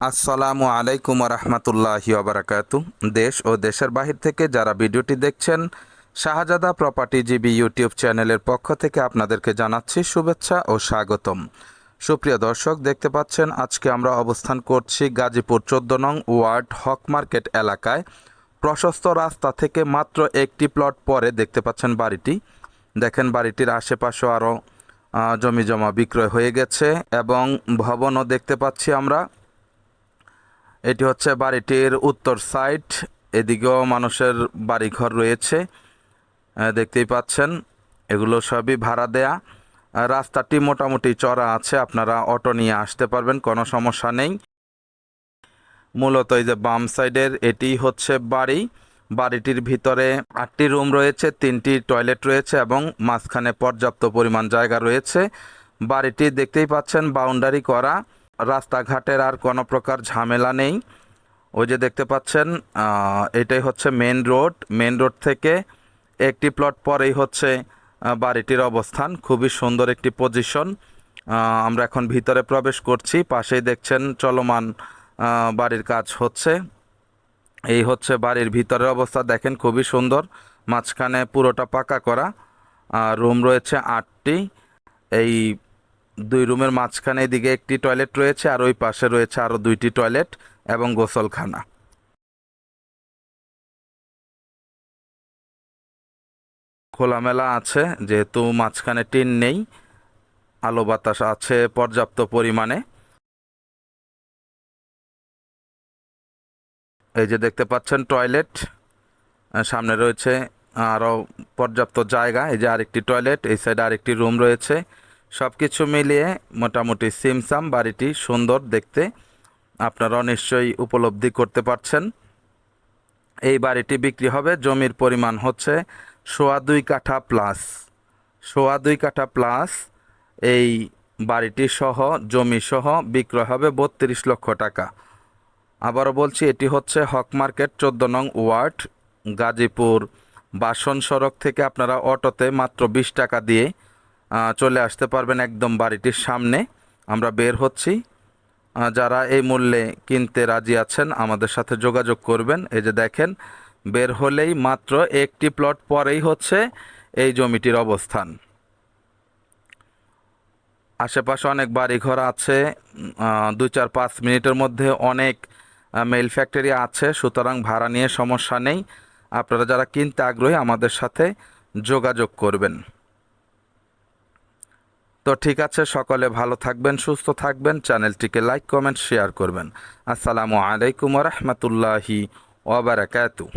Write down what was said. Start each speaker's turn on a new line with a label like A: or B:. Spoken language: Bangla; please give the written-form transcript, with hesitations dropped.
A: আসসালামু আলাইকুম রহমতুল্লাহি ওবরাকাতু। দেশ ও দেশের বাহির থেকে যারা ভিডিওটি দেখছেন, শাহজাদা প্রপার্টি জিবি ইউটিউব চ্যানেলের পক্ষ থেকে আপনাদেরকে জানাচ্ছি শুভেচ্ছা ও স্বাগতম। সুপ্রিয় দর্শক, দেখতে পাচ্ছেন আজকে আমরা অবস্থান করছি গাজীপুর 14 নং ওয়ার্ড হক মার্কেট এলাকায়। প্রশস্ত রাস্তা থেকে মাত্র একটি প্লট পরে দেখতে পাচ্ছেন বাড়িটি। দেখেন বাড়িটির আশেপাশেও আরও জমি জমা বিক্রয় হয়ে গেছে এবং ভবনও দেখতে পাচ্ছি আমরা। এটি হচ্ছে বাড়িটির উত্তর সাইড, এদিকেও মানুষের বাড়িঘর রয়েছে, দেখতেই পাচ্ছেন। এগুলো সবই ভাড়া দেয়া। রাস্তাটি মোটামুটি চড়া আছে, আপনারা অটো নিয়ে আসতে পারবেন, কোনো সমস্যা নেই। মূলত এই যে বাম সাইডের এটি হচ্ছে বাড়ি। বাড়িটির ভিতরে 8টি রুম রয়েছে, 3টি টয়লেট রয়েছে এবং মাঝখানে পর্যাপ্ত পরিমাণ জায়গা রয়েছে। বাড়িটি দেখতেই পাচ্ছেন বাউন্ডারি করা, রাস্তাঘাটের আর কোনো প্রকার ঝামেলা নেই। ওই যে দেখতে পাচ্ছেন এটাই হচ্ছে মেন রোড। মেন রোড থেকে একটি প্লট পরেই হচ্ছে বাড়িটির অবস্থান। খুবই সুন্দর একটি পজিশন। আমরা এখন ভিতরে প্রবেশ করছি। পাশেই দেখছেন চলমান বাড়ির কাজ হচ্ছে। এই হচ্ছে বাড়ির ভিতরের অবস্থা, দেখেন খুবই সুন্দর। মাঝখানে পুরোটা পাকা করা, রুম রয়েছে 8টি। এই 2 রুমের মাঝখানে এদিকে একটি টয়লেট রয়েছে আর ওই পাশে রয়েছে আরও 2টি টয়লেট এবং গোসলখানা। খোলামেলা আছে, যেহেতু মাঝখানে টিন নেই, আলো বাতাস আছে পর্যাপ্ত পরিমাণে। এই যে দেখতে পাচ্ছেন টয়লেট, সামনে রয়েছে আরও পর্যাপ্ত জায়গা। এই যে আরেকটি টয়লেট, এই সাইডে আরেকটি রুম রয়েছে। সব কিছু মিলিয়ে মোটামুটি সিমসাম বাড়িটি সুন্দর দেখতে, আপনারাও নিশ্চয়ই উপলব্ধি করতে পারছেন। এই বাড়িটি বিক্রি হবে, জমির পরিমাণ হচ্ছে 2.25 কাঠা প্লাস। 2.25 কাঠা প্লাস এই বাড়িটি সহ জমি সহ বিক্রয় হবে 32 লক্ষ টাকা। আবারও বলছি, এটি হচ্ছে হক মার্কেট 14 নং ওয়ার্ড, গাজীপুর বাসন সড়ক থেকে আপনারা অটোতে মাত্র 20 টাকা দিয়ে চলে আসতে পারবেন একদম বাড়িটির সামনে। আমরা বের হচ্ছি। যারা এই মূল্যে কিনতে রাজি আছেন আমাদের সাথে যোগাযোগ করবেন। এই যে দেখেন, বের হলেই মাত্র একটি প্লট পরেই হচ্ছে এই জমিটির অবস্থান। আশেপাশে অনেক বাড়িঘর আছে, 2-4-5 মিনিটের মধ্যে অনেক মেল ফ্যাক্টরি আছে, সুতরাং ভাড়া নিয়ে সমস্যা নেই। আপনারা যারা কিনতে আগ্রহী আমাদের সাথে যোগাযোগ করবেন। তো ঠিক আছে, সকলে ভালো থাকবেন, সুস্থ থাকবেন, চ্যানেলটিকে লাইক কমেন্ট শেয়ার করবেন। আসসালামু আলাইকুম রহমতুল্লাহি ওয়া বারাকাতুহু।